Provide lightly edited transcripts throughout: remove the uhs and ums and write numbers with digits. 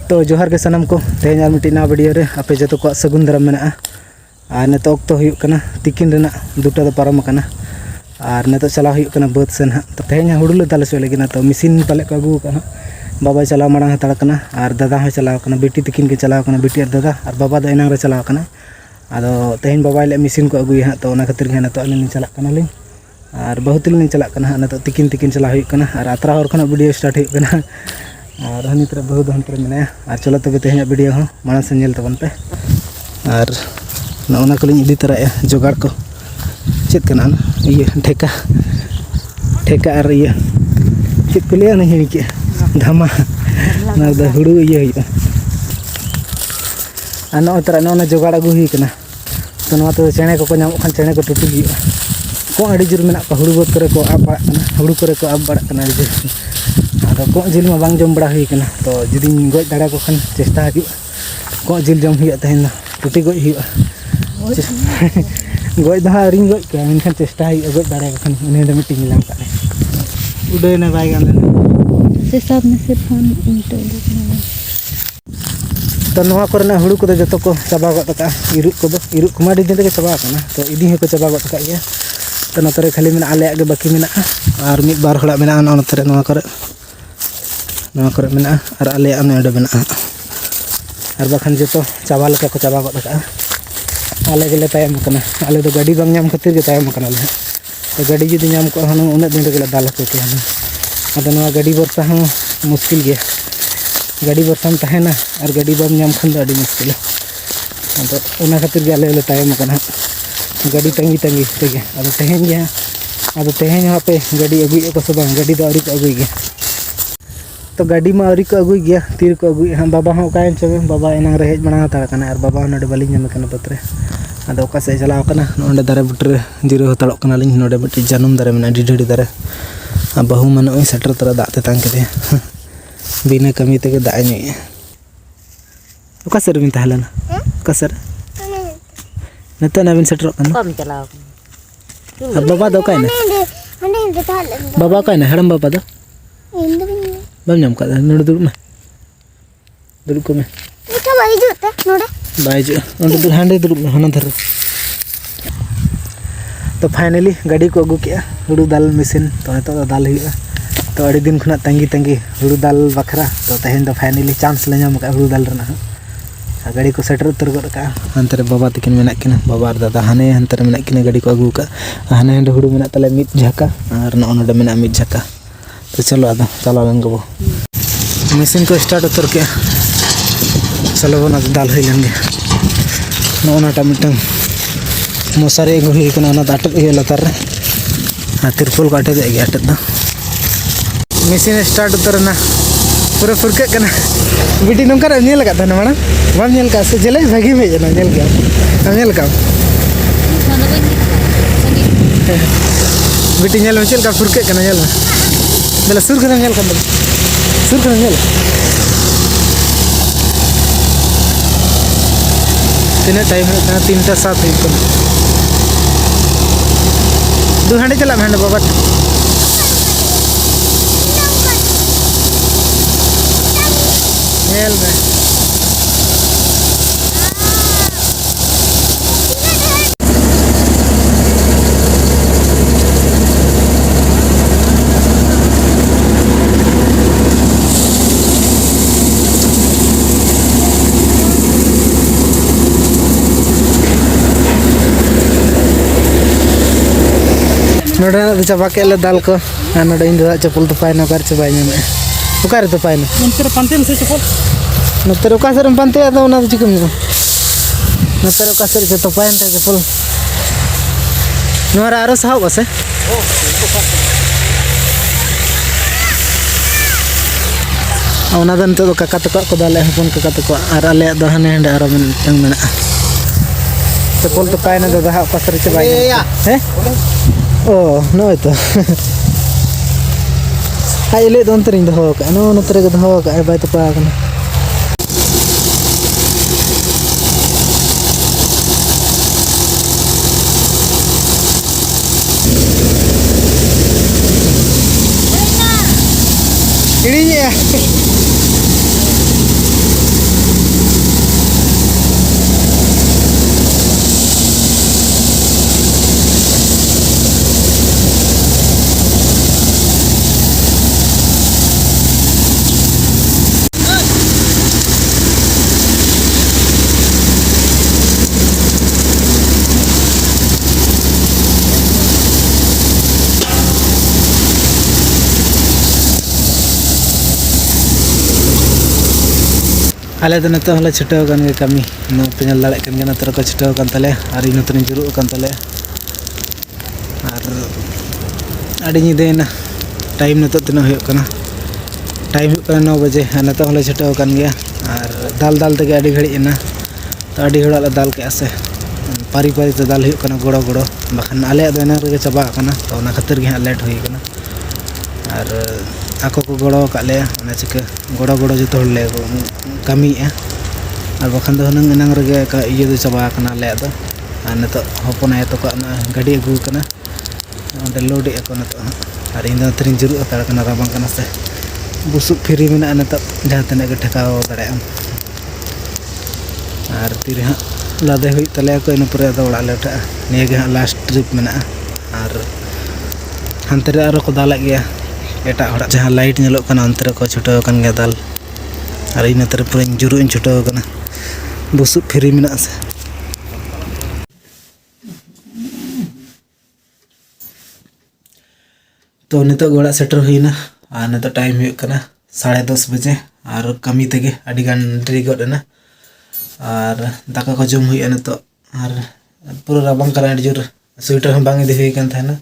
तो जोहार के सनम को तेज और मिट्टी ना वीडियो रे आपे जो को सगुन दाराम मेना और नेतो तो हुयुक कना तिकिन रेना दुटा दो पारम कना और नेतो चला हुयुक कना बाद सेन हा तो तेज हुडुल दाल से लेकिन तो मशीन पाले को अगू कना बाबा चला मांग हताड़ कना और दादा हो चलाव कना बेटी तिकिन के चलाव कना बेटी और दादा और बाबा दो एनांग रे चलाव कना आदो तेज बाबा ले मशीन को अगुई हा तो ना खातिर के नेतो अलिन चला कना लिन और बहुत लिन चला कना नेतो तिकिन तिकिन चला हुयुक कना और आतरा हर खना वीडियो स्टार्ट हुयुक कना और हनी तरह बहुत हन तरह मेना और चलो तब तेज वीडियो हो माना से नेल तबन पे और ना को इदी तरह जोगाड़ को चेक करना ये ठेका ठेका और ये चेक को लिया नहीं के धमा ना हुड़ू ये और नौ तरह ना जोगाड़ अगू हुई कना तो नवा तो चेणे को नाम खान चेणे को टुटू हुई को अड़ी जोर मेना हुड़ू बोत करे को अब बड़ा कना हुड़ू करे को अब बड़ा कना आदो को जिल में बांग जम बड़ा हुई कना तो जुदी गज दाड़ा को खान चेष्टा हजू को जिल जम हुई तेहन टुटी गज हुई गज दहा आरी गज के मेनखान चेष्टा हुई गज दाड़ा को खान उन्हें मिट्टी मिलाम का उड़े ना बाय गान से सब में से फोन तो नवा करना हुड़ू को जो को चाबा गद का इरुक को माडी दिन के चाबा कना तो इदी को चाबा गद का गया तो नतरे खाली में आले आगे बाकी में और मिद बार हड़ा में नतरे नवा करे में और आले अने में और बाखान जो चाबा लेका को चाबा गद का आले गेले तायम कना आले तो गाड़ी बांग नाम खातिर के तायम कना ले तो गाड़ी जुदी नाम को हन उन दिन रे दाल को के हन अदो नवा गाड़ी बरसा हम मुश्किल गया गाड़ी बरसा में तहना और गाड़ी बाम नाम खान दो अड़ी मुश्किल अदो उना खातिर के आले तायम कना गाड़ी तंगी तंगी तेगे अदो तेहेन गया अदो तेहेन यहाँ पे गाड़ी अगुई को सब गाड़ी दो अरी को अगुई गया तो गाड़ी में अरी को अगुई गया तीर को अगुई हाँ बाबा हाँ कायन चबे बाबा एनांग रे हेज बना हताड़ कना और बाबा नोडे बाली नाम कना पत्रे अदो ओका से चलाव कना नोडे दारे बुटरे जिरो हताड़ कना लिन नोडे मिट्टी जानम दारे में ढिढड़ी दारे आ बहु मन ओई सेटर तरा दाग ते तांग के बिना कमी ते के दाय नहीं ओका सर बिन तहलना ओका सर नते ना बिन सेटर कना कम चलाव अब बाबा दो कायना बाबा कायना हड़म बाबा दो बम नाम का नोडे दुरुब को में इका बाई जुते नोडे बाई जो नोडे हांडे दुरुब में हना धर तो फाइनली गाड़ी को अगू किया हुड़ू दाल मशीन तो नितो दाल हुआ तो अड़ी दिन खुना तंगी तंगी हुड़ू दाल बखरा तो तेहन तो फाइनली चांस ले नाम का हुड़ू दाल रना गाड़ी को सेटर उतर गद का हंतरे बाबा तकिन मेना किना बाबा और दादा हाने हंतरे मेना किना गाड़ी को अगू का हाने हंडे हुड़ू मेना तले मिद झका और नोडे मेना मिद झका तो चलो आदा चला लेंगे वो मशीन को स्टार्ट उतर के चलो वो ना दाल हुई लेंगे नोनाटा मिटन मशारी अगू हुई कना अटक लतार तिरपुल को अटक गया अटक दा मशीन स्टार्ट उतरना पूरा फुरके कना बिटी नौका नेल का था माना बाम नेल का से जले भागी में जना नेल का नेल का बिटी नेल में चल का फुरके कना नेल बेला सुर कर नेल का सुर कर नेल तीन टाइम है 3:07 है दो हांडे चला हांडे बाबा नेल में नोडे चाबा के दाल को नोडे इन चप्पल तो पाए नकार चाबाई में ओकारे तो पाए नंतर पांते में से चप्पल नंतर ओका सर पांते आदो ना चिकम नंतर ओका सर तो पाए नते चप्पल नोरा आरो साहब बसे ओना दन तो काका तको को दाले हपन काका तको आर आले दो हाने हंडे आरो में तंग मेना चप्पल तो पाए ना दादा ओका सर चाबाई हैं ओ नो तो हाय ले दोन तरिंग दो का नो नो तरे दो का बाय तो पा कना आले तो नतो हले छुटाव कान गे कमी नो पेनल दाड़े कान गे नतो को छुटाव कान तले और इन नतो जुरु कान तले और आड़ी निदेना टाइम नतो तिना हुयो काना टाइम हुयो काना 9 बजे नतो हले छुटाव कान गे और दाल दाल तगे आड़ी घड़ी एना तो आड़ी घड़ा ला दाल के आसे पारी पारी तो दाल हुयो काना गोड़ो गोड़ो बखान आले दो एना रे चाबा काना तो ओना खातिर गे लेट हुई काना और आको को गोड़ो काले ओना चिका गोड़ो गोड़ो जतो हले कमी और बखान दो हनंग एनांग रे का इये दो चाबा काना ले दो और नतो हपना तो का गाड़ी अगू काना ओंडे लोड एको नतो और इन दो तरिन जुरु अतार काना राबांग काना से बुसु फ्री मेना नतो जहां तने के ठकाव दाड़े और तीरे हां लादे हुई तले को इन पुरे दो ओड़ा लेटा निये गे हां लास्ट ट्रिप मेना और हंते रे आरो को दाला गया एटा ओड़ा जहां लाइट नेलो काना अंतर को छुटाव कान गे दाल और इन तर पुरे जुरु इन छुटाव काना बुसु फ्री मेना से तो नितो गोड़ा सेटर हुईना और नितो टाइम हुई कना 10:30 बजे और कमी तेगे अड़ी गान देरी गडना और दाका को जम हुई नितो और पूरा राबांग करा जोर स्वेटर हम बांग दे हुई कान थाना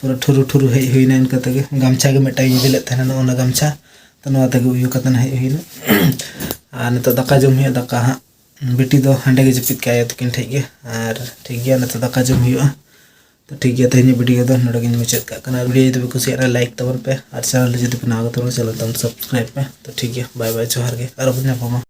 पूरा ठुरु ठुरु हे हुईना इनका तेगे गामछा के मेटा इदि ले थाना ओना गामछा तो नवा तेगे उयु कतन हे हुईना और नितो दाका जम हुई दाका हा बेटी दो हंडे के जपित के आया तकिन ठीक है और ठीक गया नितो दाका जम हुई तो ठीक है तेनी वीडियो दो नोडे गिन मुचाद का कना वीडियो जब कुसियारा लाइक तबन पे और चैनल जदि पे नाग तो चैनल तम सब्सक्राइब पे तो ठीक है बाय बाय जोहार गे और